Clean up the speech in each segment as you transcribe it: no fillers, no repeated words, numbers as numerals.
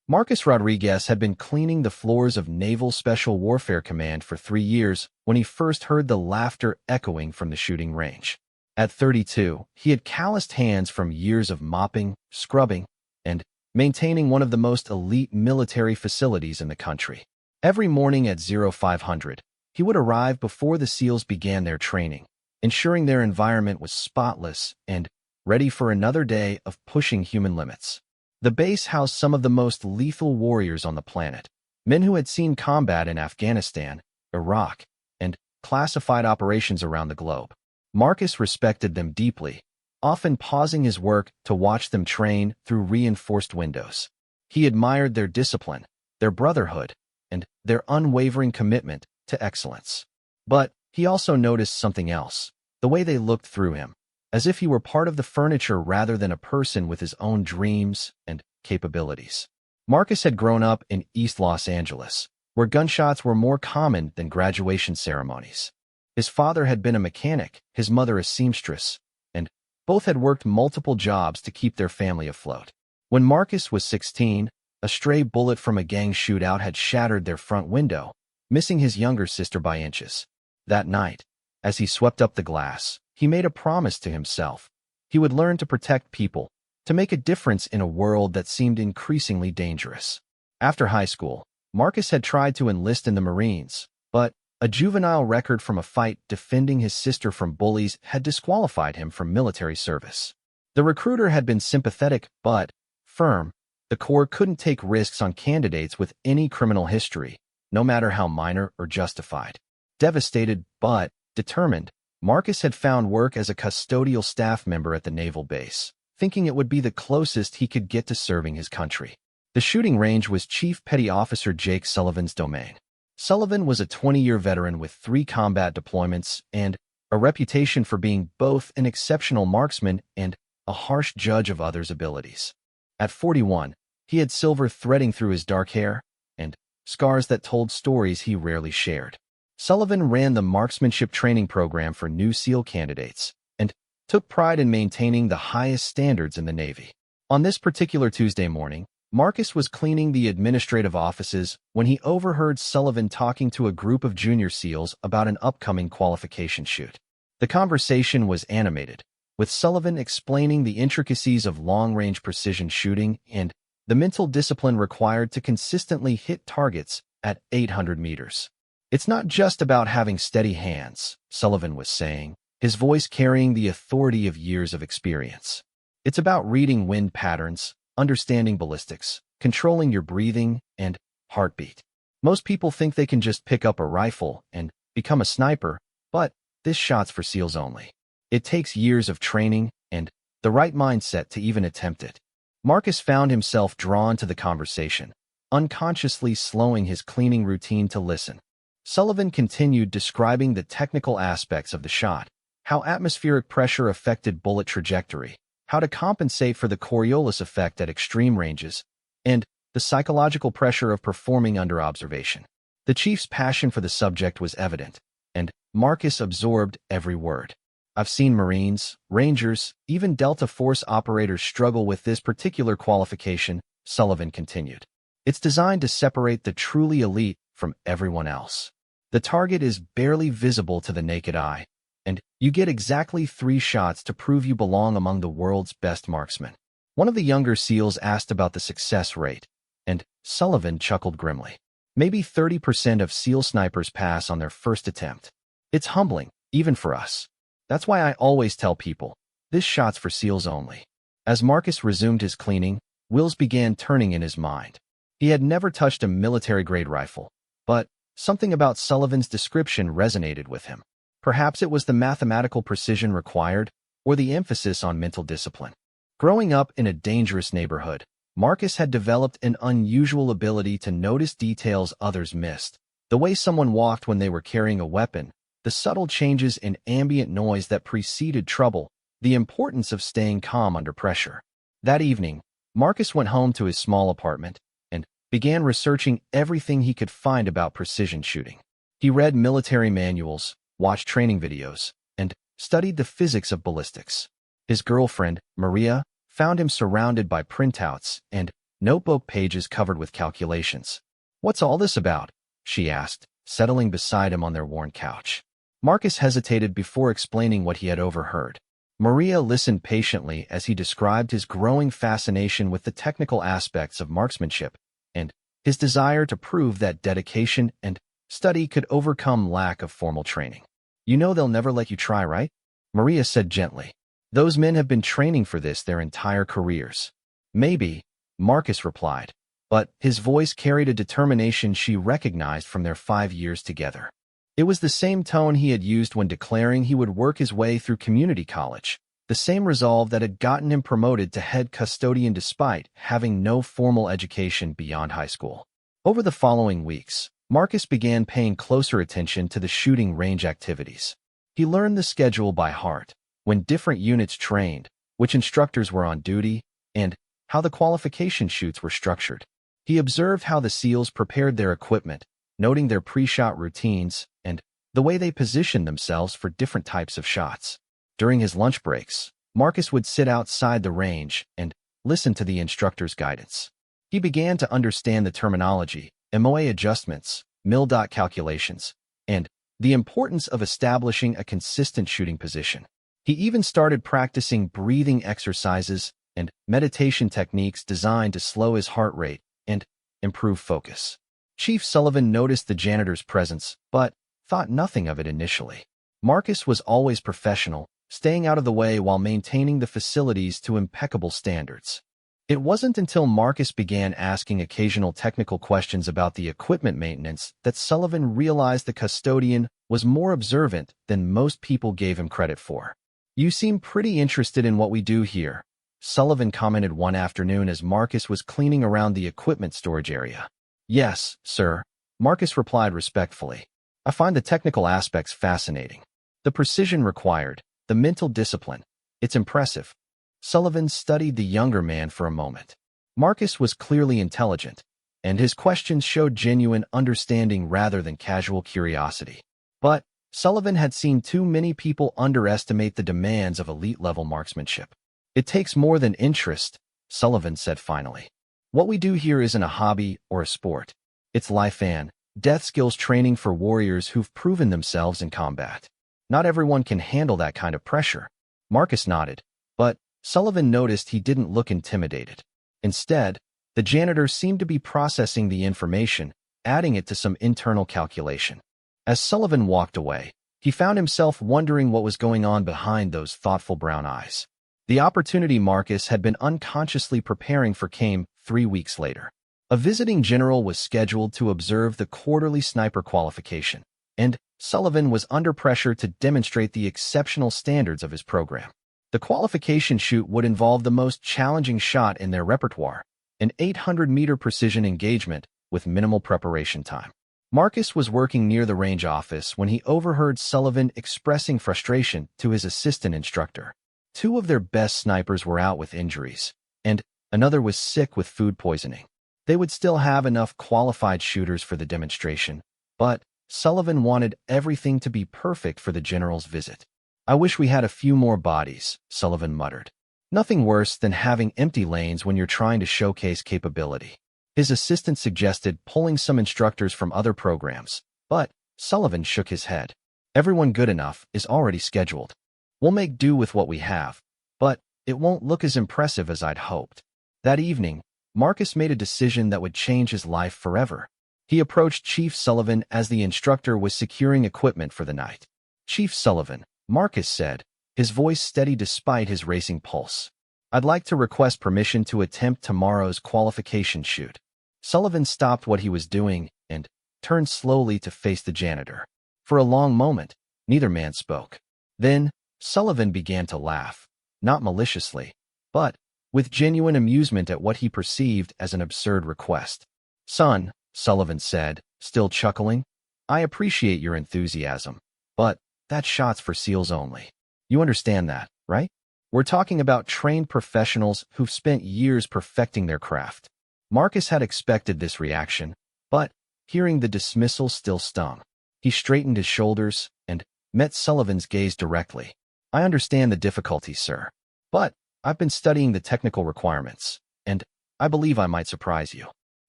Marcus Rodriguez had been cleaning the floors of Naval Special Warfare Command for 3 years when he first heard the laughter echoing from the shooting range. At 32, he had calloused hands from years of mopping, scrubbing, and maintaining one of the most elite military facilities in the country. Every morning at 0500, he would arrive before the SEALs began their training, ensuring their environment was spotless and ready for another day of pushing human limits. The base housed some of the most lethal warriors on the planet, men who had seen combat in Afghanistan, Iraq, and classified operations around the globe. Marcus respected them deeply, often pausing his work to watch them train through reinforced windows. He admired their discipline, their brotherhood, and their unwavering commitment to excellence. But he also noticed something else, the way they looked through him, as if he were part of the furniture rather than a person with his own dreams and capabilities. Marcus had grown up in East Los Angeles, where gunshots were more common than graduation ceremonies. His father had been a mechanic, his mother a seamstress, and both had worked multiple jobs to keep their family afloat. When Marcus was 16, a stray bullet from a gang shootout had shattered their front window, missing his younger sister by inches. That night, as he swept up the glass, he made a promise to himself. He would learn to protect people, to make a difference in a world that seemed increasingly dangerous. After high school, Marcus had tried to enlist in the Marines, but a juvenile record from a fight defending his sister from bullies had disqualified him from military service. The recruiter had been sympathetic but firm. The Corps couldn't take risks on candidates with any criminal history, no matter how minor or justified. Devastated but determined, Marcus had found work as a custodial staff member at the naval base, thinking it would be the closest he could get to serving his country. The shooting range was Chief Petty Officer Jake Sullivan's domain. Sullivan was a 20-year veteran with 3 combat deployments and a reputation for being both an exceptional marksman and a harsh judge of others' abilities. At 41, he had silver threading through his dark hair and scars that told stories he rarely shared. Sullivan ran the marksmanship training program for new SEAL candidates and took pride in maintaining the highest standards in the Navy. On this particular Tuesday morning, Marcus was cleaning the administrative offices when he overheard Sullivan talking to a group of junior SEALs about an upcoming qualification shoot. The conversation was animated, with Sullivan explaining the intricacies of long-range precision shooting and the mental discipline required to consistently hit targets at 800 meters. "It's not just about having steady hands," Sullivan was saying, his voice carrying the authority of years of experience. "It's about reading wind patterns, understanding ballistics, controlling your breathing and heartbeat. Most people think they can just pick up a rifle and become a sniper, but this shot's for SEALs only. It takes years of training and the right mindset to even attempt it." Marcus found himself drawn to the conversation, unconsciously slowing his cleaning routine to listen. Sullivan continued describing the technical aspects of the shot, how atmospheric pressure affected bullet trajectory, how to compensate for the Coriolis effect at extreme ranges, and the psychological pressure of performing under observation. The chief's passion for the subject was evident, and Marcus absorbed every word. "I've seen Marines, Rangers, even Delta Force operators struggle with this particular qualification," Sullivan continued. "It's designed to separate the truly elite from everyone else. The target is barely visible to the naked eye, and you get exactly 3 shots to prove you belong among the world's best marksmen." One of the younger SEALs asked about the success rate, and Sullivan chuckled grimly. "Maybe 30% of SEAL snipers pass on their first attempt. It's humbling, even for us. That's why I always tell people, this shot's for SEALs only." As Marcus resumed his cleaning, wheels began turning in his mind. He had never touched a military-grade rifle, but something about Sullivan's description resonated with him. Perhaps it was the mathematical precision required, or the emphasis on mental discipline. Growing up in a dangerous neighborhood, Marcus had developed an unusual ability to notice details others missed, the way someone walked when they were carrying a weapon, the subtle changes in ambient noise that preceded trouble, the importance of staying calm under pressure. That evening, Marcus went home to his small apartment and began researching everything he could find about precision shooting. He read military manuals, watched training videos, and studied the physics of ballistics. His girlfriend, Maria, found him surrounded by printouts and notebook pages covered with calculations. "What's all this about?" she asked, settling beside him on their worn couch. Marcus hesitated before explaining what he had overheard. Maria listened patiently as he described his growing fascination with the technical aspects of marksmanship and his desire to prove that dedication and study could overcome lack of formal training. "You know they'll never let you try, right?" Maria said gently. "Those men have been training for this their entire careers." "Maybe," Marcus replied, but his voice carried a determination she recognized from their 5 years together. It was the same tone he had used when declaring he would work his way through community college, the same resolve that had gotten him promoted to head custodian despite having no formal education beyond high school. Over the following weeks, Marcus began paying closer attention to the shooting range activities. He learned the schedule by heart, when different units trained, which instructors were on duty, and how the qualification shoots were structured. He observed how the SEALs prepared their equipment, noting their pre-shot routines and the way they positioned themselves for different types of shots. During his lunch breaks, Marcus would sit outside the range and listen to the instructor's guidance. He began to understand the terminology, MOA adjustments, mil-dot calculations, and the importance of establishing a consistent shooting position. He even started practicing breathing exercises and meditation techniques designed to slow his heart rate and improve focus. Chief Sullivan noticed the janitor's presence, but thought nothing of it initially. Marcus was always professional, staying out of the way while maintaining the facilities to impeccable standards. It wasn't until Marcus began asking occasional technical questions about the equipment maintenance that Sullivan realized the custodian was more observant than most people gave him credit for. "You seem pretty interested in what we do here," Sullivan commented one afternoon as Marcus was cleaning around the equipment storage area. "Yes, sir," Marcus replied respectfully. "I find the technical aspects fascinating. The precision required, the mental discipline. It's impressive." Sullivan studied the younger man for a moment. Marcus was clearly intelligent, and his questions showed genuine understanding rather than casual curiosity. But Sullivan had seen too many people underestimate the demands of elite-level marksmanship. "It takes more than interest," Sullivan said finally. "What we do here isn't a hobby or a sport. It's life and death skills training for warriors who've proven themselves in combat. Not everyone can handle that kind of pressure." Marcus nodded, but Sullivan noticed he didn't look intimidated. Instead, the janitor seemed to be processing the information, adding it to some internal calculation. As Sullivan walked away, he found himself wondering what was going on behind those thoughtful brown eyes. The opportunity Marcus had been unconsciously preparing for came 3 weeks later. A visiting general was scheduled to observe the quarterly sniper qualification, and Sullivan was under pressure to demonstrate the exceptional standards of his program. The qualification shoot would involve the most challenging shot in their repertoire, an 800-meter precision engagement with minimal preparation time. Marcus was working near the range office when he overheard Sullivan expressing frustration to his assistant instructor. 2 of their best snipers were out with injuries, and another was sick with food poisoning. They would still have enough qualified shooters for the demonstration, but Sullivan wanted everything to be perfect for the general's visit. "I wish we had a few more bodies," Sullivan muttered. "Nothing worse than having empty lanes when you're trying to showcase capability." His assistant suggested pulling some instructors from other programs, but Sullivan shook his head. "Everyone good enough is already scheduled. We'll make do with what we have, but it won't look as impressive as I'd hoped." That evening, Marcus made a decision that would change his life forever. He approached Chief Sullivan as the instructor was securing equipment for the night. "Chief Sullivan," Marcus said, his voice steady despite his racing pulse, "I'd like to request permission to attempt tomorrow's qualification shoot." Sullivan stopped what he was doing and turned slowly to face the janitor. For a long moment, neither man spoke. Then, Sullivan began to laugh, not maliciously, but with genuine amusement at what he perceived as an absurd request. "Son," Sullivan said, still chuckling, "I appreciate your enthusiasm, but that shot's for SEALs only. You understand that, right? We're talking about trained professionals who've spent years perfecting their craft." Marcus had expected this reaction, but hearing the dismissal still stung. He straightened his shoulders and met Sullivan's gaze directly. "I understand the difficulty, sir, but I've been studying the technical requirements, and I believe I might surprise you.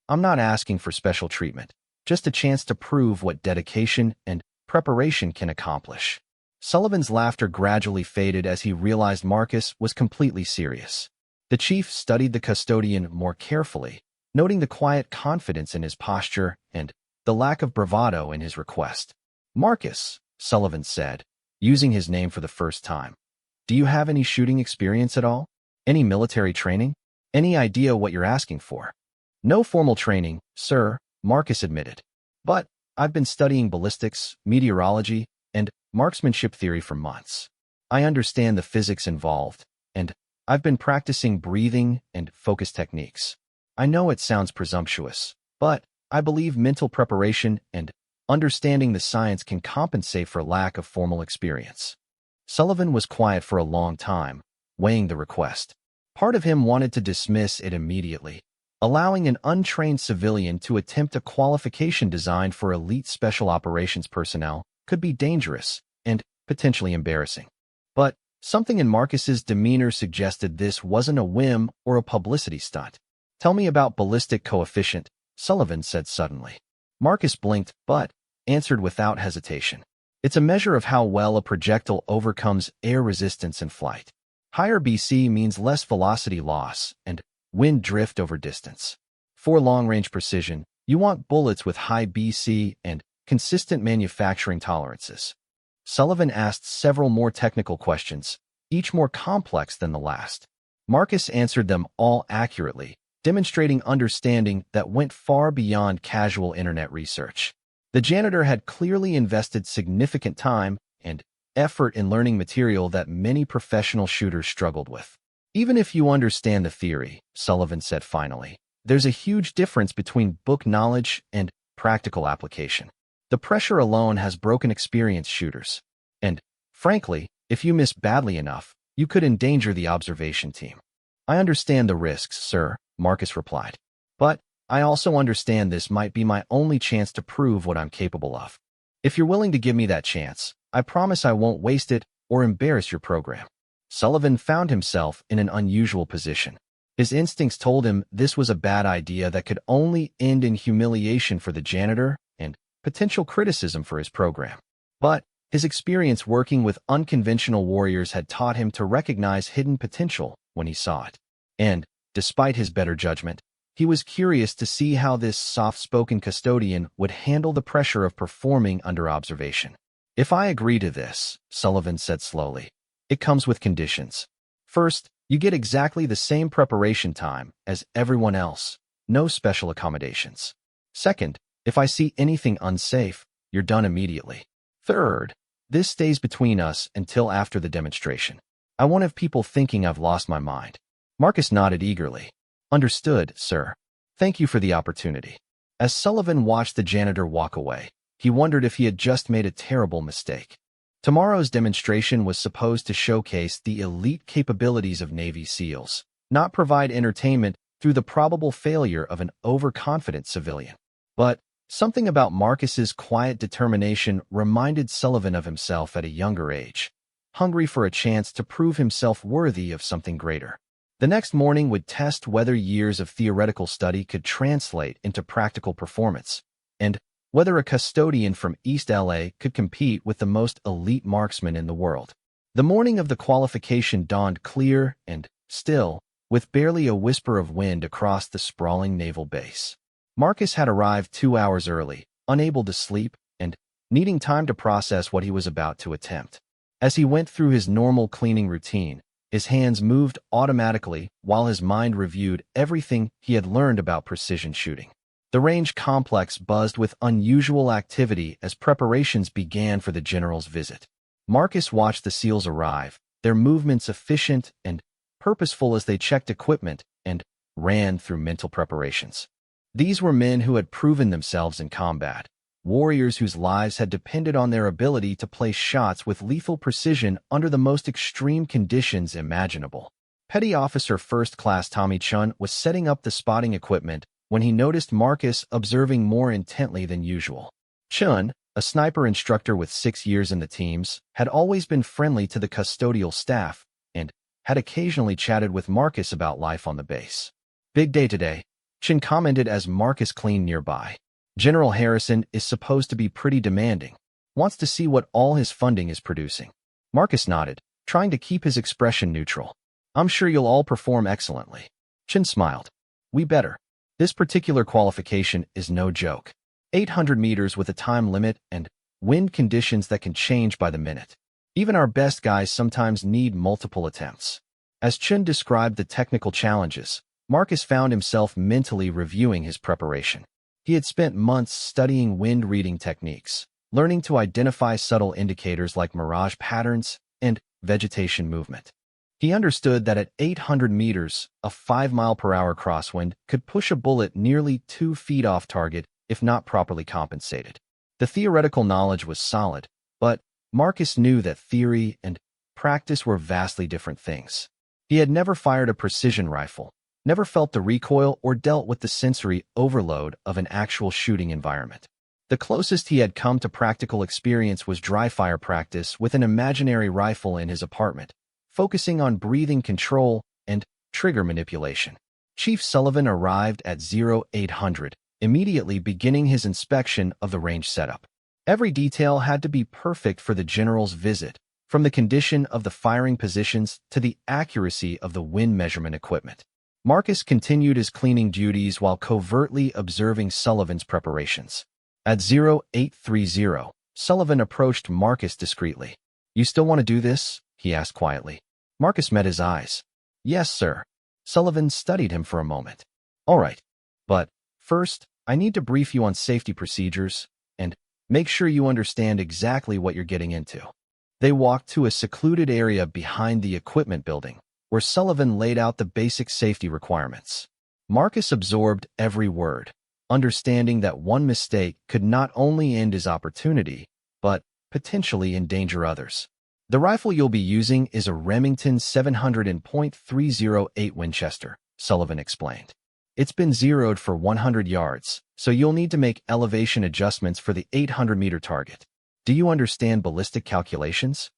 I'm not asking for special treatment, just a chance to prove what dedication and preparation can accomplish. Sullivan's laughter gradually faded as he realized Marcus was completely serious. The chief studied the custodian more carefully, noting the quiet confidence in his posture and the lack of bravado in his request. "Marcus," Sullivan said, using his name for the first time, "do you have any shooting experience at all? Any military training? Any idea what you're asking for?" "No formal training, sir," Marcus admitted. "But I've been studying ballistics, meteorology, and marksmanship theory for months. I understand the physics involved, and I've been practicing breathing and focus techniques. I know it sounds presumptuous, but I believe mental preparation and understanding the science can compensate for lack of formal experience." Sullivan was quiet for a long time, weighing the request. Part of him wanted to dismiss it immediately. Allowing an untrained civilian to attempt a qualification designed for elite special operations personnel could be dangerous and potentially embarrassing. But something in Marcus's demeanor suggested this wasn't a whim or a publicity stunt. "Tell me about ballistic coefficient," Sullivan said suddenly. Marcus blinked, but answered without hesitation. "It's a measure of how well a projectile overcomes air resistance in flight. Higher BC means less velocity loss and wind drift over distance. For long-range precision, you want bullets with high BC and consistent manufacturing tolerances." Sullivan asked several more technical questions, each more complex than the last. Marcus answered them all accurately, demonstrating understanding that went far beyond casual internet research. The janitor had clearly invested significant time and effort in learning material that many professional shooters struggled with. "Even if you understand the theory," Sullivan said finally, "there's a huge difference between book knowledge and practical application. The pressure alone has broken experienced shooters. And, frankly, if you miss badly enough, you could endanger the observation team." "I understand the risks, sir," Marcus replied. "But I also understand this might be my only chance to prove what I'm capable of. If you're willing to give me that chance, I promise I won't waste it or embarrass your program." Sullivan found himself in an unusual position. His instincts told him this was a bad idea that could only end in humiliation for the janitor and potential criticism for his program. But his experience working with unconventional warriors had taught him to recognize hidden potential when he saw it. And, despite his better judgment, he was curious to see how this soft-spoken custodian would handle the pressure of performing under observation. "If I agree to this," Sullivan said slowly, "it comes with conditions. First, you get exactly the same preparation time as everyone else, no special accommodations. Second, if I see anything unsafe, you're done immediately. Third, this stays between us until after the demonstration. I won't have people thinking I've lost my mind." Marcus nodded eagerly. "Understood, sir. Thank you for the opportunity." As Sullivan watched the janitor walk away, he wondered if he had just made a terrible mistake. Tomorrow's demonstration was supposed to showcase the elite capabilities of Navy SEALs, not provide entertainment through the probable failure of an overconfident civilian. But something about Marcus's quiet determination reminded Sullivan of himself at a younger age, hungry for a chance to prove himself worthy of something greater. The next morning would test whether years of theoretical study could translate into practical performance, and whether a custodian from East LA could compete with the most elite marksman in the world. The morning of the qualification dawned clear and still, with barely a whisper of wind across the sprawling naval base. Marcus had arrived 2 hours early, unable to sleep, and needing time to process what he was about to attempt. As he went through his normal cleaning routine, his hands moved automatically while his mind reviewed everything he had learned about precision shooting. The range complex buzzed with unusual activity as preparations began for the general's visit. Marcus watched the SEALs arrive, their movements efficient and purposeful as they checked equipment and ran through mental preparations. These were men who had proven themselves in combat, warriors whose lives had depended on their ability to place shots with lethal precision under the most extreme conditions imaginable. Petty Officer First Class Tommy Chun was setting up the spotting equipment when he noticed Marcus observing more intently than usual. Chun, a sniper instructor with 6 years in the teams, had always been friendly to the custodial staff and had occasionally chatted with Marcus about life on the base. Big day today, Chin commented as Marcus cleaned nearby. General Harrison is supposed to be pretty demanding. Wants to see what all his funding is producing. Marcus nodded, trying to keep his expression neutral. I'm sure you'll all perform excellently. Chin smiled. We better. This particular qualification is no joke. 800 meters with a time limit and wind conditions that can change by the minute. Even our best guys sometimes need multiple attempts. As Chin described the technical challenges, Marcus found himself mentally reviewing his preparation. He had spent months studying wind reading techniques, learning to identify subtle indicators like mirage patterns and vegetation movement. He understood that at 800 meters, a 5-mile-per-hour crosswind could push a bullet nearly 2 feet off target if not properly compensated. The theoretical knowledge was solid, but Marcus knew that theory and practice were vastly different things. He had never fired a precision rifle, never felt the recoil or dealt with the sensory overload of an actual shooting environment. The closest he had come to practical experience was dry fire practice with an imaginary rifle in his apartment, focusing on breathing control and trigger manipulation. Chief Sullivan arrived at 0800, immediately beginning his inspection of the range setup. Every detail had to be perfect for the general's visit, from the condition of the firing positions to the accuracy of the wind measurement equipment. Marcus continued his cleaning duties while covertly observing Sullivan's preparations. At 0830, Sullivan approached Marcus discreetly. You still want to do this? He asked quietly. Marcus met his eyes. Yes, sir. Sullivan studied him for a moment. All right, but first, I need to brief you on safety procedures and make sure you understand exactly what you're getting into. They walked to a secluded area behind the equipment building, where Sullivan laid out the basic safety requirements. Marcus absorbed every word, understanding that one mistake could not only end his opportunity, but potentially endanger others. The rifle you'll be using is a Remington 700.308 Winchester, Sullivan explained. It's been zeroed for 100 yards, so you'll need to make elevation adjustments for the 800-meter target. Do you understand ballistic calculations?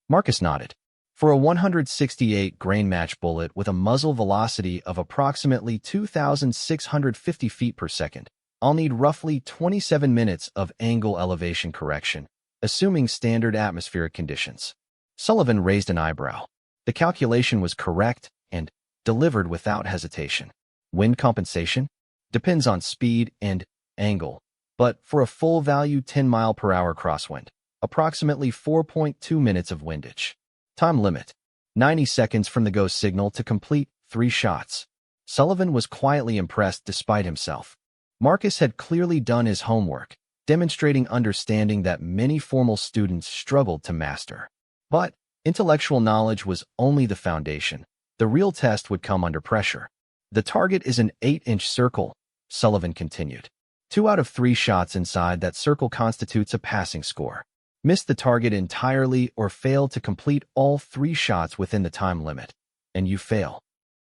Marcus nodded. For a 168 grain match bullet with a muzzle velocity of approximately 2,650 feet per second, I'll need roughly 27 minutes of angle elevation correction, assuming standard atmospheric conditions. Sullivan raised an eyebrow. The calculation was correct and delivered without hesitation. Wind compensation? Depends on speed and angle, but for a full value 10-mile-per-hour crosswind, approximately 4.2 minutes of windage. Time limit: 90 seconds from the go signal to complete 3 shots. Sullivan was quietly impressed despite himself. Marcus had clearly done his homework, demonstrating understanding that many formal students struggled to master. But intellectual knowledge was only the foundation. The real test would come under pressure. The target is an 8-inch circle, Sullivan continued. 2 out of 3 shots inside that circle constitutes a passing score. Miss the target entirely or fail to complete all 3 shots within the time limit, and you fail.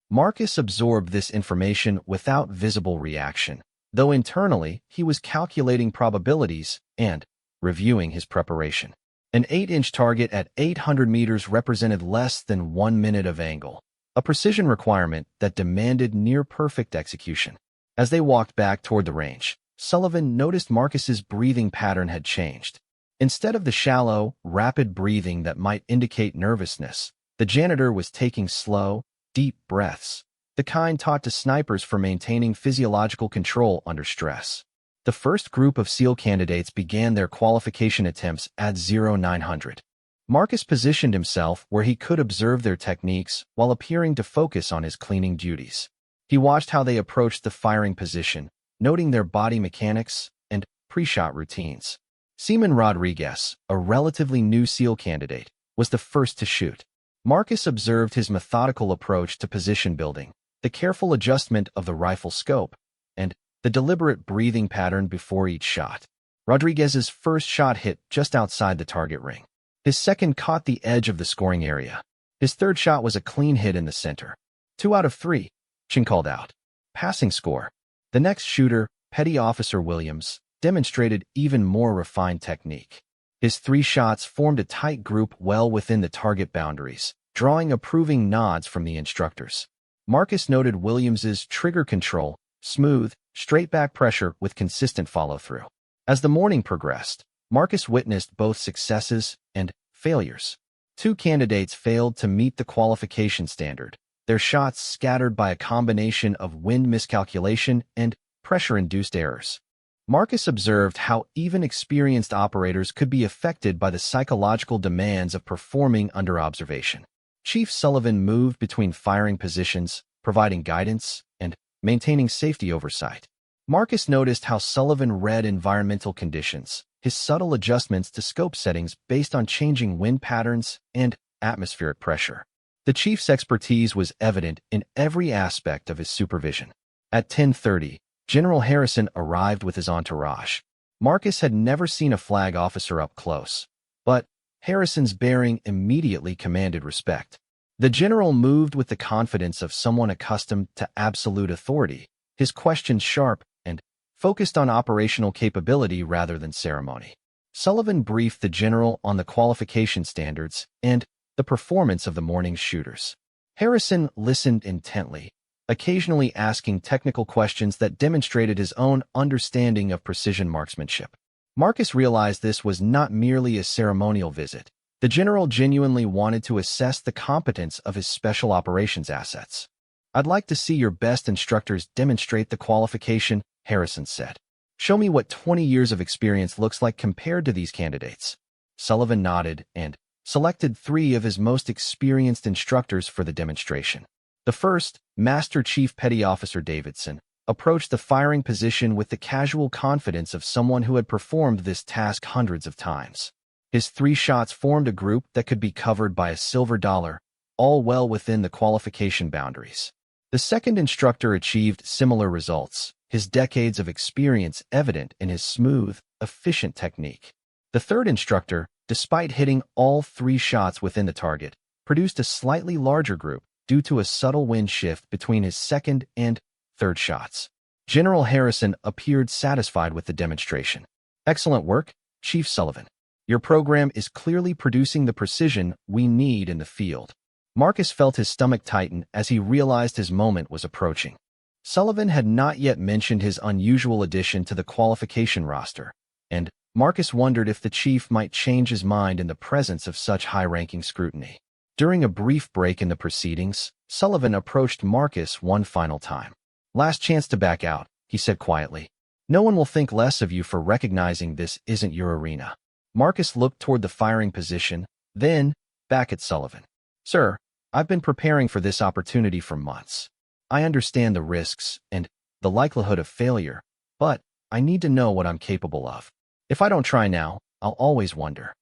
Marcus absorbed this information without visible reaction, though internally he was calculating probabilities and reviewing his preparation. An 8-inch target at 800 meters represented less than 1 minute of angle, a precision requirement that demanded near-perfect execution. As they walked back toward the range, Sullivan noticed Marcus's breathing pattern had changed. Instead of the shallow, rapid breathing that might indicate nervousness, the janitor was taking slow, deep breaths, the kind taught to snipers for maintaining physiological control under stress. The first group of SEAL candidates began their qualification attempts at 0900. Marcus positioned himself where he could observe their techniques while appearing to focus on his cleaning duties. He watched how they approached the firing position, noting their body mechanics and pre-shot routines. Seaman Rodriguez, a relatively new SEAL candidate, was the first to shoot. Marcus observed his methodical approach to position building, the careful adjustment of the rifle scope, and the deliberate breathing pattern before each shot. Rodriguez's first shot hit just outside the target ring. His second caught the edge of the scoring area. His third shot was a clean hit in the center. 2 out of 3, Chin called out. Passing score. The next shooter, Petty Officer Williams, demonstrated even more refined technique. His 3 shots formed a tight group well within the target boundaries, drawing approving nods from the instructors. Marcus noted Williams's trigger control, smooth, straight-back pressure with consistent follow-through. As the morning progressed, Marcus witnessed both successes and failures. Two candidates failed to meet the qualification standard, their shots scattered by a combination of wind miscalculation and pressure-induced errors. Marcus observed how even experienced operators could be affected by the psychological demands of performing under observation. Chief Sullivan moved between firing positions, providing guidance, and maintaining safety oversight. Marcus noticed how Sullivan read environmental conditions, his subtle adjustments to scope settings based on changing wind patterns and atmospheric pressure. The chief's expertise was evident in every aspect of his supervision. At 10:30, General Harrison arrived with his entourage. Marcus had never seen a flag officer up close, but Harrison's bearing immediately commanded respect. The general moved with the confidence of someone accustomed to absolute authority, his questions sharp and focused on operational capability rather than ceremony. Sullivan briefed the general on the qualification standards and the performance of the morning's shooters. Harrison listened intently, occasionally asking technical questions that demonstrated his own understanding of precision marksmanship. Marcus realized this was not merely a ceremonial visit. The general genuinely wanted to assess the competence of his special operations assets. "I'd like to see your best instructors demonstrate the qualification," Harrison said. "Show me what 20 years of experience looks like compared to these candidates." Sullivan nodded and selected 3 of his most experienced instructors for the demonstration. The first, Master Chief Petty Officer Davidson, approached the firing position with the casual confidence of someone who had performed this task hundreds of times. His 3 shots formed a group that could be covered by a silver dollar, all well within the qualification boundaries. The second instructor achieved similar results, his decades of experience evident in his smooth, efficient technique. The third instructor, despite hitting all 3 shots within the target, produced a slightly larger group due to a subtle wind shift between his second and third shots. General Harrison appeared satisfied with the demonstration. "Excellent work, Chief Sullivan. Your program is clearly producing the precision we need in the field." Marcus felt his stomach tighten as he realized his moment was approaching. Sullivan had not yet mentioned his unusual addition to the qualification roster, and Marcus wondered if the chief might change his mind in the presence of such high-ranking scrutiny. During a brief break in the proceedings, Sullivan approached Marcus one final time. "Last chance to back out," he said quietly. "No one will think less of you for recognizing this isn't your arena." Marcus looked toward the firing position, then back at Sullivan. "Sir, I've been preparing for this opportunity for months. I understand the risks and the likelihood of failure, but I need to know what I'm capable of. If I don't try now, I'll always wonder."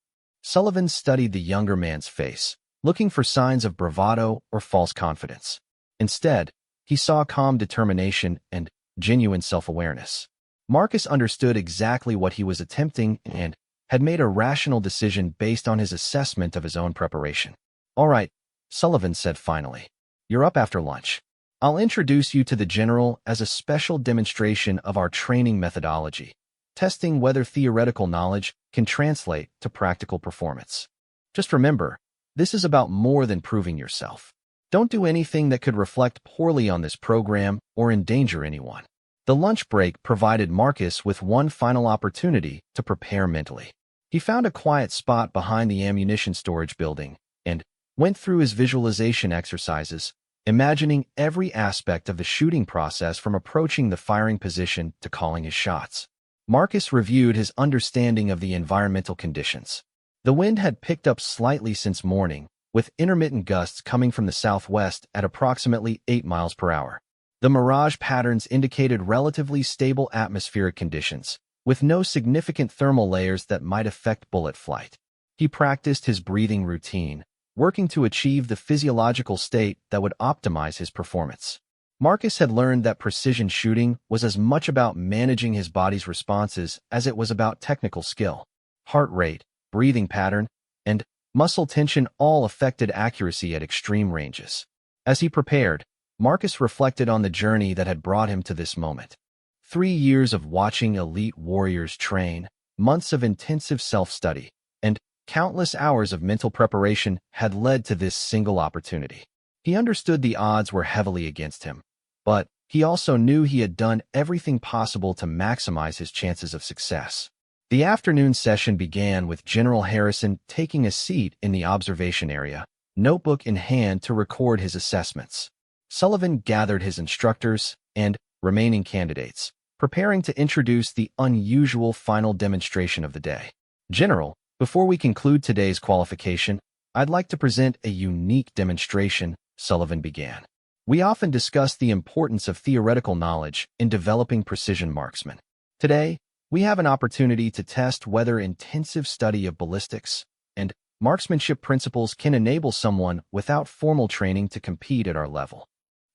Sullivan studied the younger man's face, looking for signs of bravado or false confidence. Instead, he saw calm determination and genuine self-awareness. Marcus understood exactly what he was attempting and had made a rational decision based on his assessment of his own preparation. "All right," Sullivan said finally. "You're up after lunch. I'll introduce you to the general as a special demonstration of our training methodology, testing whether theoretical knowledge can translate to practical performance. Just remember, this is about more than proving yourself. Don't do anything that could reflect poorly on this program or endanger anyone." The lunch break provided Marcus with one final opportunity to prepare mentally. He found a quiet spot behind the ammunition storage building and went through his visualization exercises, imagining every aspect of the shooting process from approaching the firing position to calling his shots. Marcus reviewed his understanding of the environmental conditions. The wind had picked up slightly since morning, with intermittent gusts coming from the southwest at approximately 8 miles per hour. The mirage patterns indicated relatively stable atmospheric conditions, with no significant thermal layers that might affect bullet flight. He practiced his breathing routine, working to achieve the physiological state that would optimize his performance. Marcus had learned that precision shooting was as much about managing his body's responses as it was about technical skill. Heart rate, breathing pattern, and muscle tension all affected accuracy at extreme ranges. As he prepared, Marcus reflected on the journey that had brought him to this moment. 3 years of watching elite warriors train, months of intensive self-study, and countless hours of mental preparation had led to this single opportunity. He understood the odds were heavily against him, but he also knew he had done everything possible to maximize his chances of success. The afternoon session began with General Harrison taking a seat in the observation area, notebook in hand to record his assessments. Sullivan gathered his instructors and remaining candidates, preparing to introduce the unusual final demonstration of the day. General, before we conclude today's qualification, I'd like to present a unique demonstration, Sullivan began. We often discuss the importance of theoretical knowledge in developing precision marksmen. Today, we have an opportunity to test whether intensive study of ballistics and marksmanship principles can enable someone without formal training to compete at our level.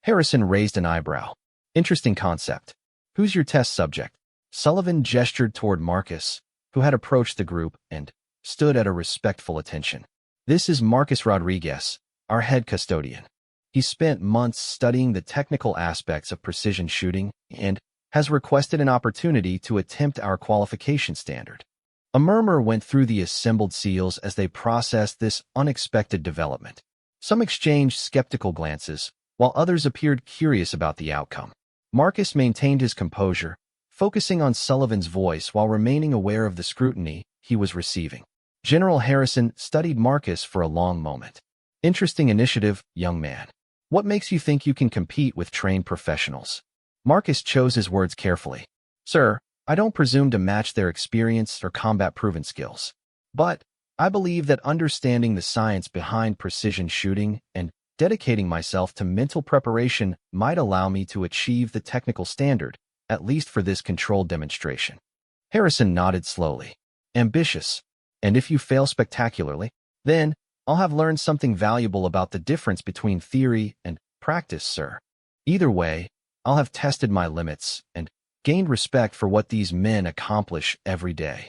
Harrison raised an eyebrow. Interesting concept. Who's your test subject? Sullivan gestured toward Marcus, who had approached the group and stood at a respectful attention. This is Marcus Rodriguez, our head custodian. He spent months studying the technical aspects of precision shooting and has requested an opportunity to attempt our qualification standard. A murmur went through the assembled SEALs as they processed this unexpected development. Some exchanged skeptical glances, while others appeared curious about the outcome. Marcus maintained his composure, focusing on Sullivan's voice while remaining aware of the scrutiny he was receiving. General Harrison studied Marcus for a long moment. Interesting initiative, young man. What makes you think you can compete with trained professionals? Marcus chose his words carefully. Sir, I don't presume to match their experience or combat-proven skills. But I believe that understanding the science behind precision shooting and dedicating myself to mental preparation might allow me to achieve the technical standard, at least for this controlled demonstration. Harrison nodded slowly. Ambitious. And if you fail spectacularly, then I'll have learned something valuable about the difference between theory and practice, sir. Either way, I'll have tested my limits and gained respect for what these men accomplish every day.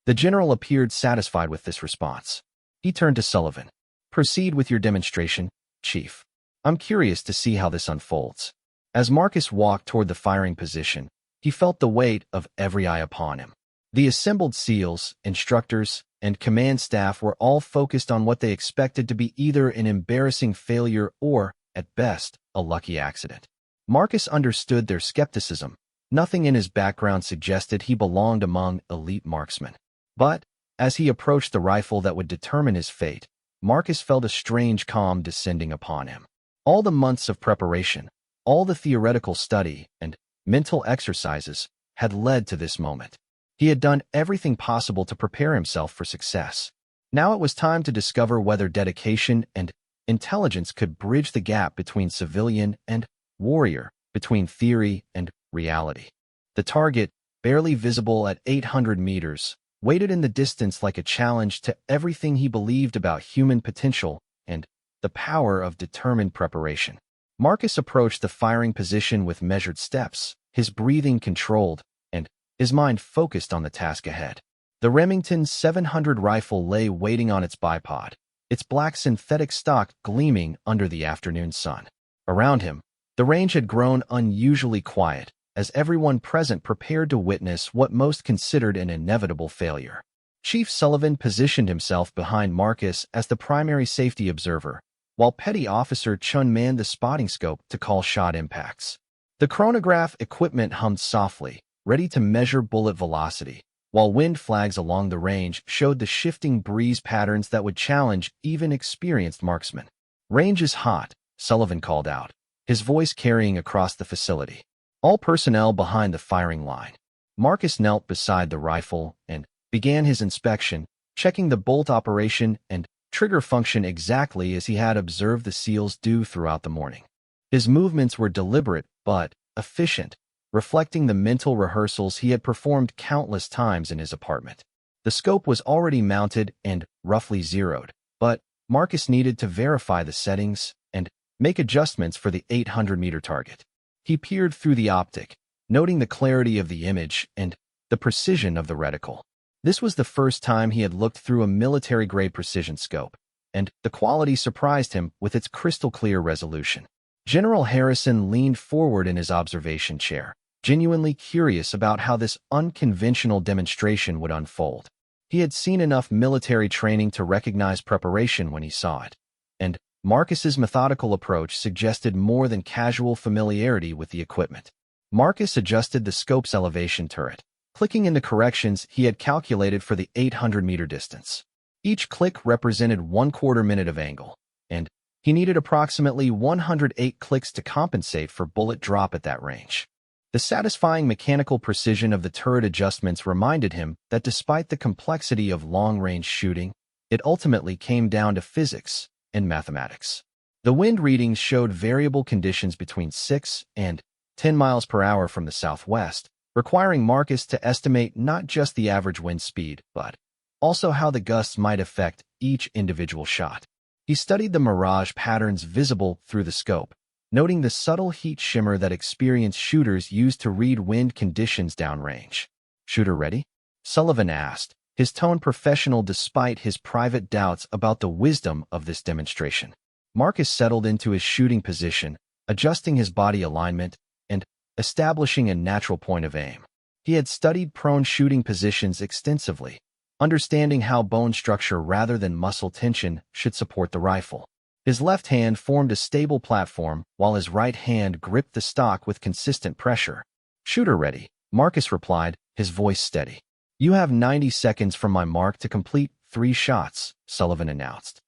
The general appeared satisfied with this response. He turned to Sullivan. Proceed with your demonstration, Chief. I'm curious to see how this unfolds. As Marcus walked toward the firing position, he felt the weight of every eye upon him. The assembled SEALs, instructors, and command staff were all focused on what they expected to be either an embarrassing failure or, at best, a lucky accident. Marcus understood their skepticism. Nothing in his background suggested he belonged among elite marksmen. But, as he approached the rifle that would determine his fate, Marcus felt a strange calm descending upon him. All the months of preparation, all the theoretical study and mental exercises had led to this moment. He had done everything possible to prepare himself for success. Now it was time to discover whether dedication and intelligence could bridge the gap between civilian and warrior, between theory and reality. The target, barely visible at 800 meters, waited in the distance like a challenge to everything he believed about human potential and the power of determined preparation. Marcus approached the firing position with measured steps, his breathing controlled, and his mind focused on the task ahead. The Remington 700 rifle lay waiting on its bipod, its black synthetic stock gleaming under the afternoon sun. Around him, the range had grown unusually quiet, as everyone present prepared to witness what most considered an inevitable failure. Chief Sullivan positioned himself behind Marcus as the primary safety observer, while Petty Officer Chun manned the spotting scope to call shot impacts. The chronograph equipment hummed softly, ready to measure bullet velocity, while wind flags along the range showed the shifting breeze patterns that would challenge even experienced marksmen. Range is hot, Sullivan called out, his voice carrying across the facility. All personnel behind the firing line. Marcus knelt beside the rifle and began his inspection, checking the bolt operation and trigger function exactly as he had observed the SEALs do throughout the morning. His movements were deliberate but efficient, reflecting the mental rehearsals he had performed countless times in his apartment. The scope was already mounted and roughly zeroed, but Marcus needed to verify the settings and make adjustments for the 800-meter target. He peered through the optic, noting the clarity of the image and the precision of the reticle. This was the first time he had looked through a military-grade precision scope, and the quality surprised him with its crystal-clear resolution. General Harrison leaned forward in his observation chair, genuinely curious about how this unconventional demonstration would unfold. He had seen enough military training to recognize preparation when he saw it, and Marcus's methodical approach suggested more than casual familiarity with the equipment. Marcus adjusted the scope's elevation turret, clicking into corrections he had calculated for the 800-meter distance. Each click represented 1/4 minute of angle, and he needed approximately 108 clicks to compensate for bullet drop at that range. The satisfying mechanical precision of the turret adjustments reminded him that despite the complexity of long-range shooting, it ultimately came down to physics and mathematics. The wind readings showed variable conditions between 6 and 10 miles per hour from the southwest, requiring Marcus to estimate not just the average wind speed, but also how the gusts might affect each individual shot. He studied the mirage patterns visible through the scope, noting the subtle heat shimmer that experienced shooters use to read wind conditions downrange. "Shooter ready?" Sullivan asked, his tone professional despite his private doubts about the wisdom of this demonstration. Marcus settled into his shooting position, adjusting his body alignment and establishing a natural point of aim. He had studied prone shooting positions extensively, understanding how bone structure rather than muscle tension should support the rifle. His left hand formed a stable platform, while his right hand gripped the stock with consistent pressure. "Shooter ready," Marcus replied, his voice steady. "You have 90 seconds from my mark to complete 3 shots, Sullivan announced.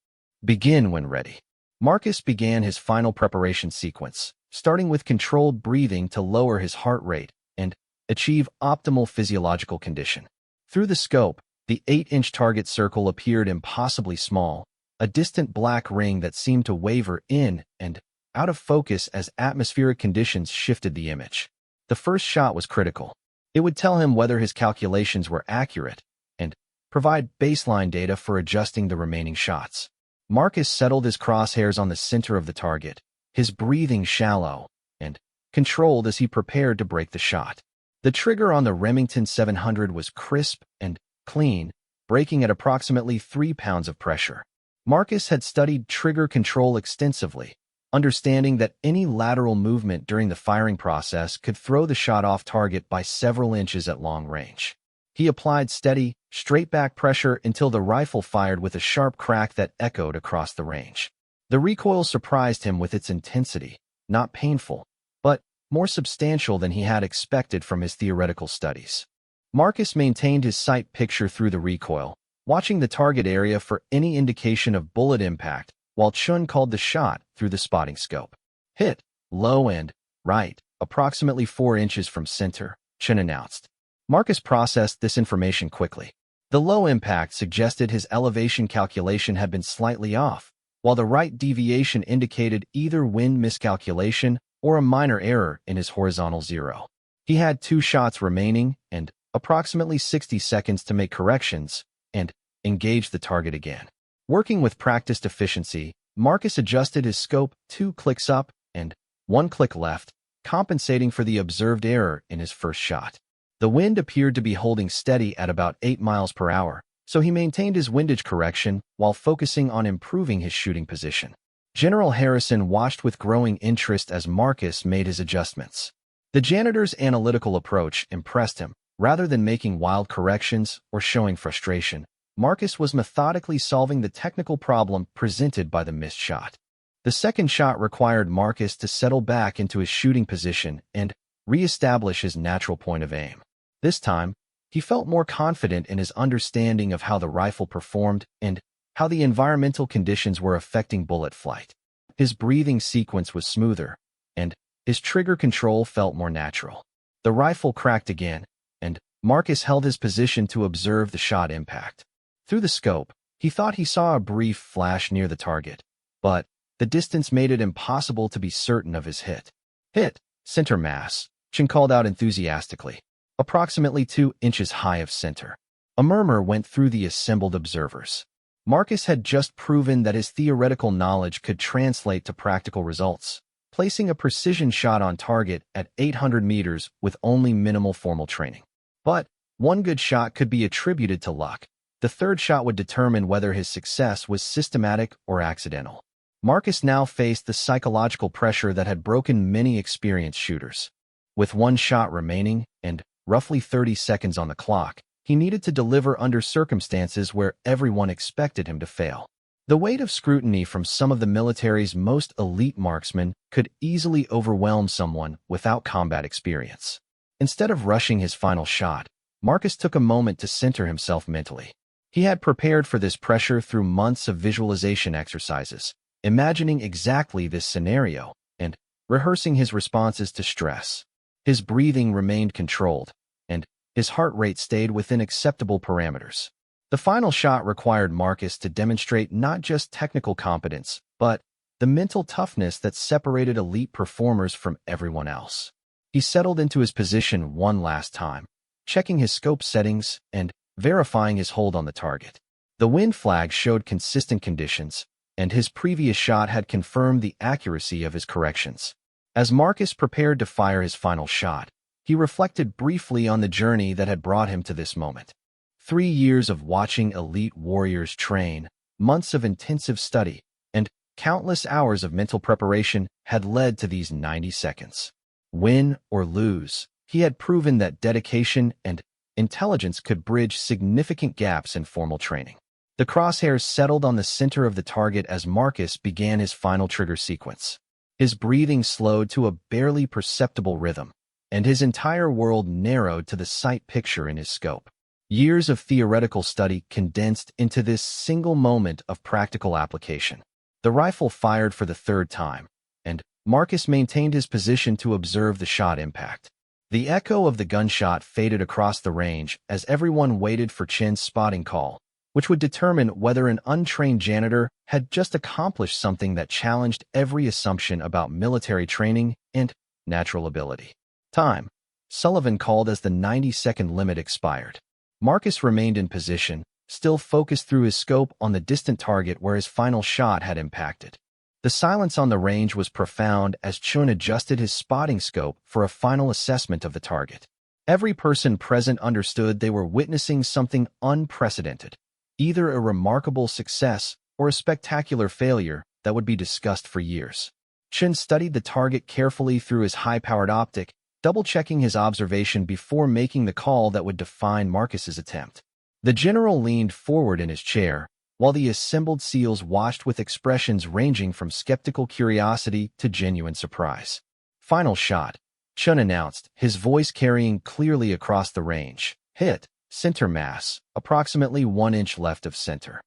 "Begin when ready." Marcus began his final preparation sequence, starting with controlled breathing to lower his heart rate and achieve optimal physiological condition. Through the scope, the 8-inch target circle appeared impossibly small, a distant black ring that seemed to waver in and out of focus as atmospheric conditions shifted the image. The first shot was critical. It would tell him whether his calculations were accurate and provide baseline data for adjusting the remaining shots. Marcus settled his crosshairs on the center of the target, his breathing shallow and controlled as he prepared to break the shot. The trigger on the Remington 700 was crisp and clean, breaking at approximately 3 pounds of pressure. Marcus had studied trigger control extensively, understanding that any lateral movement during the firing process could throw the shot off target by several inches at long range. He applied steady, straight-back pressure until the rifle fired with a sharp crack that echoed across the range. The recoil surprised him with its intensity, not painful, but more substantial than he had expected from his theoretical studies. Marcus maintained his sight picture through the recoil, watching the target area for any indication of bullet impact, while Chun called the shot through the spotting scope. "Hit, low and right, approximately 4 inches from center," Chun announced. Marcus processed this information quickly. The low impact suggested his elevation calculation had been slightly off, while the right deviation indicated either wind miscalculation or a minor error in his horizontal zero. He had 2 shots remaining and approximately 60 seconds to make corrections and engage the target again. Working with practiced efficiency, Marcus adjusted his scope 2 clicks up and 1 click left, compensating for the observed error in his first shot. The wind appeared to be holding steady at about 8 miles per hour, so he maintained his windage correction while focusing on improving his shooting position. General Harrison watched with growing interest as Marcus made his adjustments. The janitor's analytical approach impressed him. Rather than making wild corrections or showing frustration, Marcus was methodically solving the technical problem presented by the missed shot. The second shot required Marcus to settle back into his shooting position and re-establish his natural point of aim. This time, he felt more confident in his understanding of how the rifle performed and how the environmental conditions were affecting bullet flight. His breathing sequence was smoother, and his trigger control felt more natural. The rifle cracked again, and Marcus held his position to observe the shot impact. Through the scope, he thought he saw a brief flash near the target, but the distance made it impossible to be certain of his hit. "Hit, center mass," Chin called out enthusiastically, approximately 2 inches high of center. A murmur went through the assembled observers. Marcus had just proven that his theoretical knowledge could translate to practical results, placing a precision shot on target at 800 meters with only minimal formal training. But one good shot could be attributed to luck. The third shot would determine whether his success was systematic or accidental. Marcus now faced the psychological pressure that had broken many experienced shooters. With 1 shot remaining and roughly 30 seconds on the clock, he needed to deliver under circumstances where everyone expected him to fail. The weight of scrutiny from some of the military's most elite marksmen could easily overwhelm someone without combat experience. Instead of rushing his final shot, Marcus took a moment to center himself mentally. He had prepared for this pressure through months of visualization exercises, imagining exactly this scenario and rehearsing his responses to stress. His breathing remained controlled, and his heart rate stayed within acceptable parameters. The final shot required Marcus to demonstrate not just technical competence, but the mental toughness that separated elite performers from everyone else. He settled into his position one last time, checking his scope settings and verifying his hold on the target. The wind flag showed consistent conditions, and his previous shot had confirmed the accuracy of his corrections. As Marcus prepared to fire his final shot, he reflected briefly on the journey that had brought him to this moment. 3 years of watching elite warriors train, months of intensive study, and countless hours of mental preparation had led to these 90 seconds. Win or lose, he had proven that dedication and intelligence could bridge significant gaps in formal training. The crosshairs settled on the center of the target as Marcus began his final trigger sequence. His breathing slowed to a barely perceptible rhythm, and his entire world narrowed to the sight picture in his scope. Years of theoretical study condensed into this single moment of practical application. The rifle fired for the third time, and Marcus maintained his position to observe the shot impact. The echo of the gunshot faded across the range as everyone waited for Chen's spotting call, which would determine whether an untrained janitor had just accomplished something that challenged every assumption about military training and natural ability. Time. Sullivan called as the 90-second limit expired. Marcus remained in position, still focused through his scope on the distant target where his final shot had impacted. The silence on the range was profound as Chun adjusted his spotting scope for a final assessment of the target. Every person present understood they were witnessing something unprecedented, either a remarkable success or a spectacular failure that would be discussed for years. Chun studied the target carefully through his high-powered optic, double-checking his observation before making the call that would define Marcus's attempt. The general leaned forward in his chair, while the assembled SEALs watched with expressions ranging from skeptical curiosity to genuine surprise. Final shot, Chun announced, his voice carrying clearly across the range. Hit. Center mass, approximately 1 inch left of center.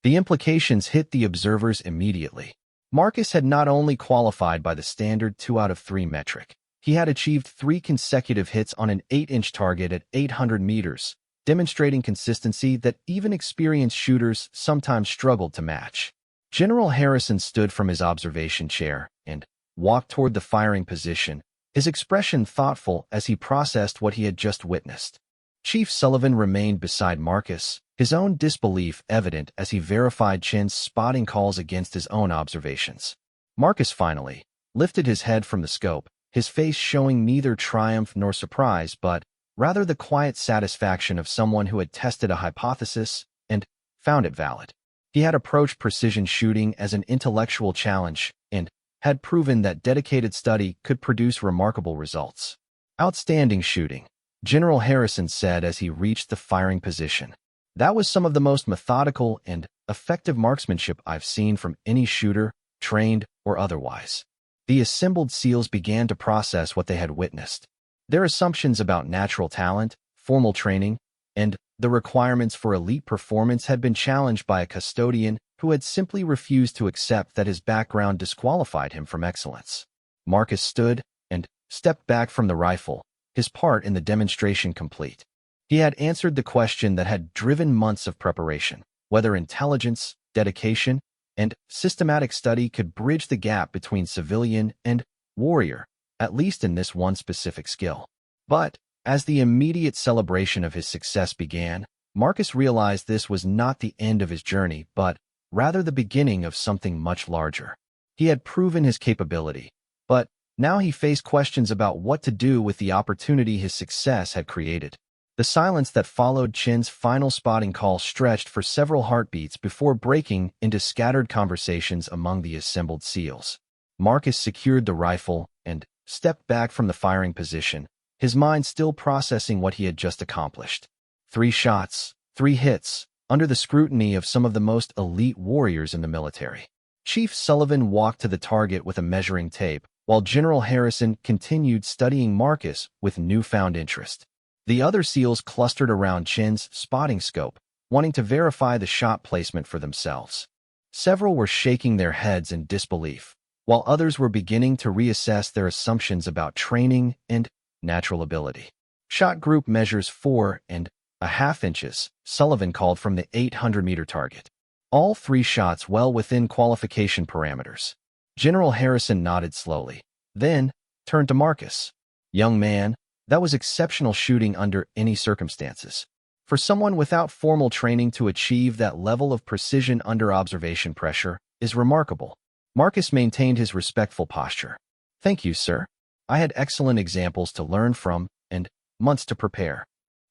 The implications hit the observers immediately. Marcus had not only qualified by the standard 2 out of 3 metric, he had achieved 3 consecutive hits on an 8-inch target at 800 meters, demonstrating consistency that even experienced shooters sometimes struggled to match. General Harrison stood from his observation chair and walked toward the firing position, his expression thoughtful as he processed what he had just witnessed. Chief Sullivan remained beside Marcus, his own disbelief evident as he verified Chen's spotting calls against his own observations. Marcus finally lifted his head from the scope, his face showing neither triumph nor surprise but rather the quiet satisfaction of someone who had tested a hypothesis and found it valid. He had approached precision shooting as an intellectual challenge and had proven that dedicated study could produce remarkable results. Outstanding shooting, General Harrison said as he reached the firing position. That was some of the most methodical and effective marksmanship I've seen from any shooter, trained or otherwise. The assembled SEALs began to process what they had witnessed. Their assumptions about natural talent, formal training, and the requirements for elite performance had been challenged by a custodian who had simply refused to accept that his background disqualified him from excellence. Marcus stood and stepped back from the rifle, his part in the demonstration complete. He had answered the question that had driven months of preparation, whether intelligence, dedication, and systematic study could bridge the gap between civilian and warrior, at least in this one specific skill. But, as the immediate celebration of his success began, Marcus realized this was not the end of his journey, but rather the beginning of something much larger. He had proven his capability, but now he faced questions about what to do with the opportunity his success had created. The silence that followed Chen's final spotting call stretched for several heartbeats before breaking into scattered conversations among the assembled SEALs. Marcus secured the rifle and stepped back from the firing position, his mind still processing what he had just accomplished. 3 shots, 3 hits, under the scrutiny of some of the most elite warriors in the military. Chief Sullivan walked to the target with a measuring tape, while General Harrison continued studying Marcus with newfound interest. The other SEALs clustered around Chin's spotting scope, wanting to verify the shot placement for themselves. Several were shaking their heads in disbelief, while others were beginning to reassess their assumptions about training and natural ability. Shot group measures 4.5 inches, Sullivan called from the 800-meter target. All 3 shots well within qualification parameters. General Harrison nodded slowly, then turned to Marcus. Young man, that was exceptional shooting under any circumstances. For someone without formal training to achieve that level of precision under observation pressure is remarkable. Marcus maintained his respectful posture. Thank you, sir. I had excellent examples to learn from and months to prepare.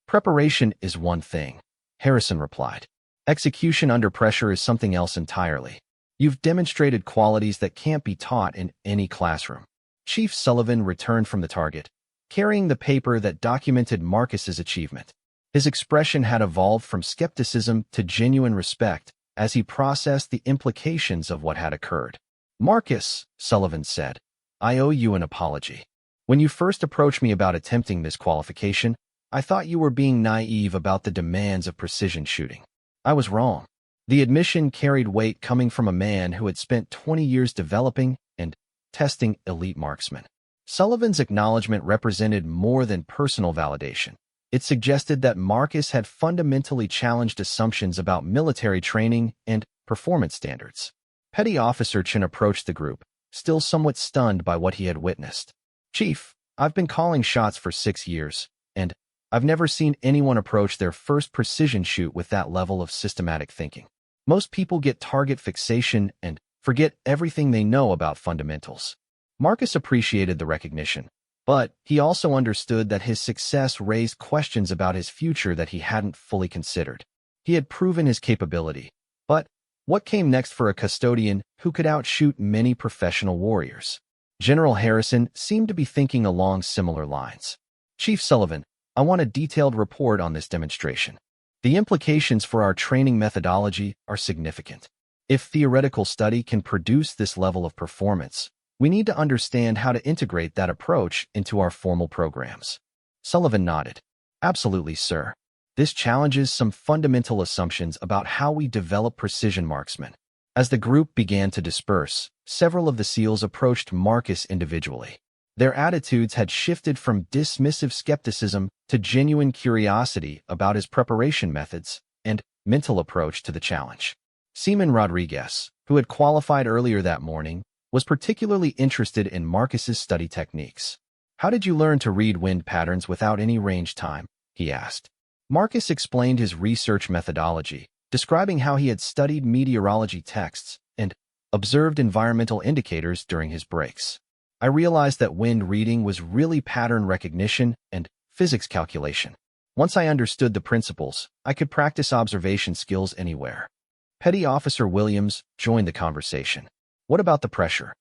Preparation is one thing, Harrison replied. Execution under pressure is something else entirely. You've demonstrated qualities that can't be taught in any classroom. Chief Sullivan returned from the target, carrying the paper that documented Marcus's achievement. His expression had evolved from skepticism to genuine respect as he processed the implications of what had occurred. Marcus, Sullivan said, I owe you an apology. When you first approached me about attempting this qualification, I thought you were being naive about the demands of precision shooting. I was wrong. The admission carried weight coming from a man who had spent 20 years developing and testing elite marksmen. Sullivan's acknowledgement represented more than personal validation. It suggested that Marcus had fundamentally challenged assumptions about military training and performance standards. Petty Officer Chin approached the group, still somewhat stunned by what he had witnessed. Chief, I've been calling shots for 6 years, and I've never seen anyone approach their first precision shoot with that level of systematic thinking. Most people get target fixation and forget everything they know about fundamentals. Marcus appreciated the recognition, but he also understood that his success raised questions about his future that he hadn't fully considered. He had proven his capability, but what came next for a custodian who could outshoot many professional warriors? General Harrison seemed to be thinking along similar lines. Chief Sullivan, I want a detailed report on this demonstration. The implications for our training methodology are significant. If theoretical study can produce this level of performance, we need to understand how to integrate that approach into our formal programs. Sullivan nodded. Absolutely, sir. This challenges some fundamental assumptions about how we develop precision marksmen. As the group began to disperse, several of the SEALs approached Marcus individually. Their attitudes had shifted from dismissive skepticism to genuine curiosity about his preparation methods and mental approach to the challenge. Seaman Rodriguez, who had qualified earlier that morning, was particularly interested in Marcus's study techniques. How did you learn to read wind patterns without any range time? He asked. Marcus explained his research methodology, describing how he had studied meteorology texts and observed environmental indicators during his breaks. I realized that wind reading was really pattern recognition and physics calculation. Once I understood the principles, I could practice observation skills anywhere. Petty Officer Williams joined the conversation. What about the pressure?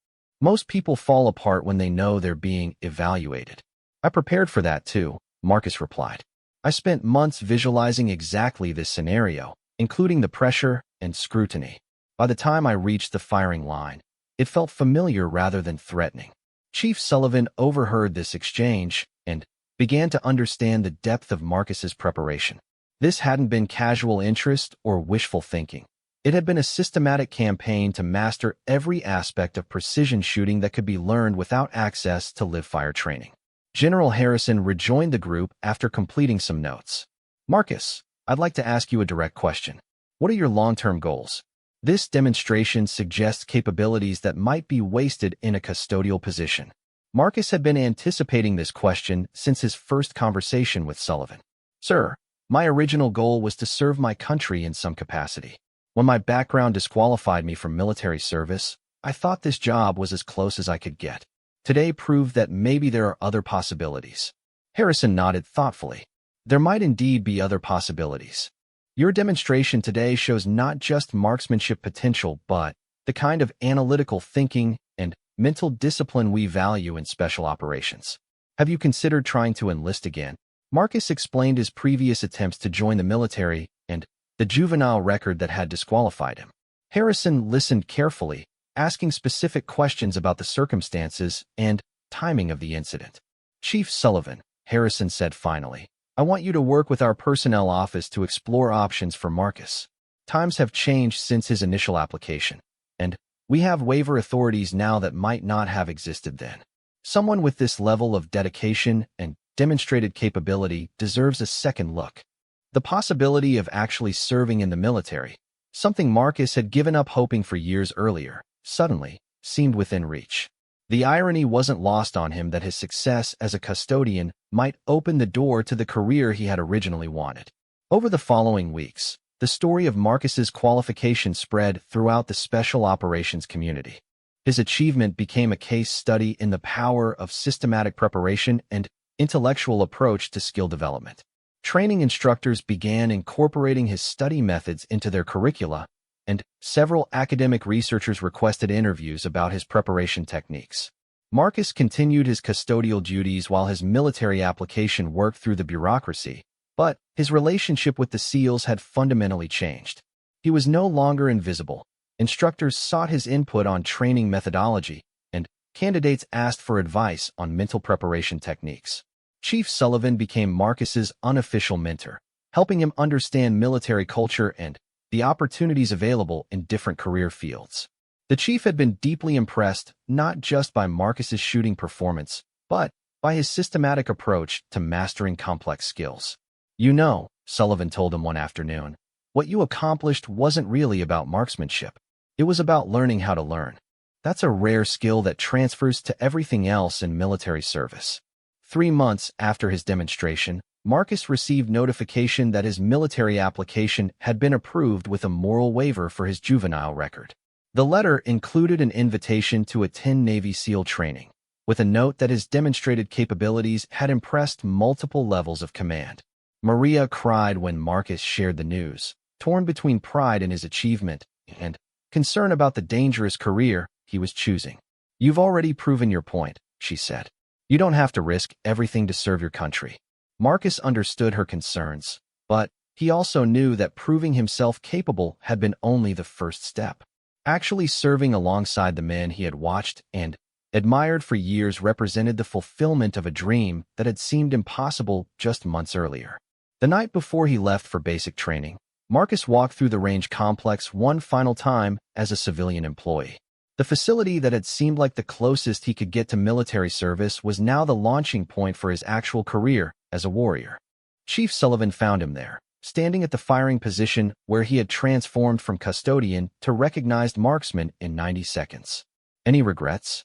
Most people fall apart when they know they're being evaluated. I prepared for that too, Marcus replied. I spent months visualizing exactly this scenario, including the pressure and scrutiny. By the time I reached the firing line, it felt familiar rather than threatening. Chief Sullivan overheard this exchange and began to understand the depth of Marcus's preparation. This hadn't been casual interest or wishful thinking. It had been a systematic campaign to master every aspect of precision shooting that could be learned without access to live-fire training. General Harrison rejoined the group after completing some notes. Marcus, I'd like to ask you a direct question. What are your long-term goals? This demonstration suggests capabilities that might be wasted in a custodial position. Marcus had been anticipating this question since his first conversation with Sullivan. Sir, my original goal was to serve my country in some capacity. When my background disqualified me from military service, I thought this job was as close as I could get. Today proved that maybe there are other possibilities. Harrison nodded thoughtfully. There might indeed be other possibilities. Your demonstration today shows not just marksmanship potential, but the kind of analytical thinking and mental discipline we value in special operations. Have you considered trying to enlist again? Marcus explained his previous attempts to join the military and the juvenile record that had disqualified him. Harrison listened carefully, asking specific questions about the circumstances and timing of the incident. "Chief Sullivan," Harrison said finally, "I want you to work with our personnel office to explore options for Marcus. Times have changed since his initial application, and we have waiver authorities now that might not have existed then. Someone with this level of dedication and demonstrated capability deserves a second look." The possibility of actually serving in the military, something Marcus had given up hoping for years earlier, suddenly seemed within reach. The irony wasn't lost on him that his success as a custodian might open the door to the career he had originally wanted. Over the following weeks, the story of Marcus's qualification spread throughout the special operations community. His achievement became a case study in the power of systematic preparation and intellectual approach to skill development. Training instructors began incorporating his study methods into their curricula, and several academic researchers requested interviews about his preparation techniques. Marcus continued his custodial duties while his military application worked through the bureaucracy, but his relationship with the SEALs had fundamentally changed. He was no longer invisible. Instructors sought his input on training methodology, and candidates asked for advice on mental preparation techniques. Chief Sullivan became Marcus's unofficial mentor, helping him understand military culture and the opportunities available in different career fields. The chief had been deeply impressed not just by Marcus's shooting performance, but by his systematic approach to mastering complex skills. "You know," Sullivan told him one afternoon, "what you accomplished wasn't really about marksmanship. It was about learning how to learn. That's a rare skill that transfers to everything else in military service." 3 months after his demonstration, Marcus received notification that his military application had been approved with a moral waiver for his juvenile record. The letter included an invitation to attend Navy SEAL training, with a note that his demonstrated capabilities had impressed multiple levels of command. Maria cried when Marcus shared the news, torn between pride in his achievement and concern about the dangerous career he was choosing. "You've already proven your point," she said. "You don't have to risk everything to serve your country." Marcus understood her concerns, but he also knew that proving himself capable had been only the first step. Actually serving alongside the men he had watched and admired for years represented the fulfillment of a dream that had seemed impossible just months earlier. The night before he left for basic training, Marcus walked through the range complex one final time as a civilian employee. The facility that had seemed like the closest he could get to military service was now the launching point for his actual career as a warrior. Chief Sullivan found him there, standing at the firing position where he had transformed from custodian to recognized marksman in 90 seconds. "Any regrets?"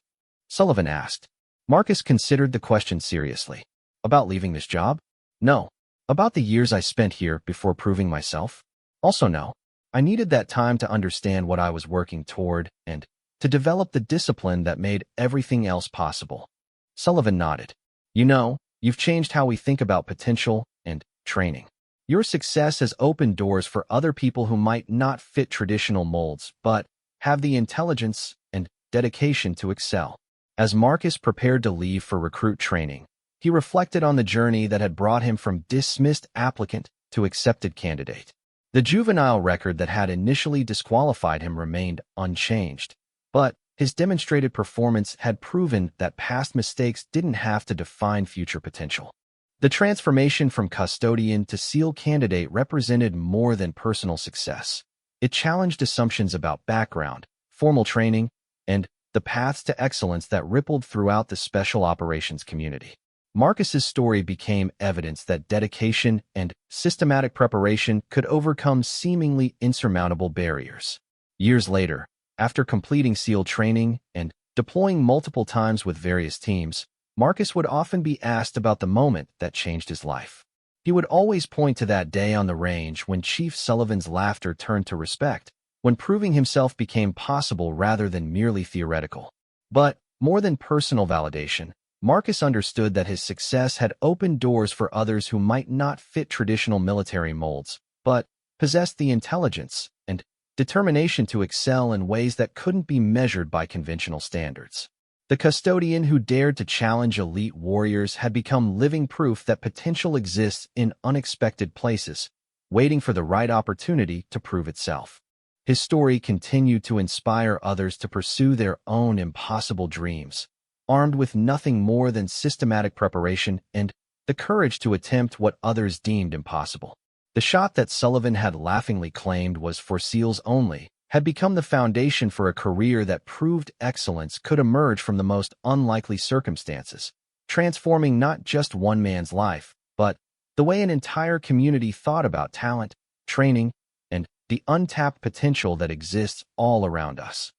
Sullivan asked. Marcus considered the question seriously. "About leaving this job? No. About the years I spent here before proving myself? Also no. I needed that time to understand what I was working toward and to develop the discipline that made everything else possible." Sullivan nodded. "You know, you've changed how we think about potential and training. Your success has opened doors for other people who might not fit traditional molds, but have the intelligence and dedication to excel." As Marcus prepared to leave for recruit training, he reflected on the journey that had brought him from dismissed applicant to accepted candidate. The juvenile record that had initially disqualified him remained unchanged, but his demonstrated performance had proven that past mistakes didn't have to define future potential. The transformation from custodian to SEAL candidate represented more than personal success. It challenged assumptions about background, formal training, and the paths to excellence that rippled throughout the special operations community. Marcus's story became evidence that dedication and systematic preparation could overcome seemingly insurmountable barriers. Years later, after completing SEAL training and deploying multiple times with various teams, Marcus would often be asked about the moment that changed his life. He would always point to that day on the range when Chief Sullivan's laughter turned to respect, when proving himself became possible rather than merely theoretical. But more than personal validation, Marcus understood that his success had opened doors for others who might not fit traditional military molds, but possessed the intelligence and determination to excel in ways that couldn't be measured by conventional standards. The custodian who dared to challenge elite warriors had become living proof that potential exists in unexpected places, waiting for the right opportunity to prove itself. His story continued to inspire others to pursue their own impossible dreams, armed with nothing more than systematic preparation and the courage to attempt what others deemed impossible. The shot that Sullivan had laughingly claimed was for SEALs only had become the foundation for a career that proved excellence could emerge from the most unlikely circumstances, transforming not just one man's life, but the way an entire community thought about talent, training, and the untapped potential that exists all around us.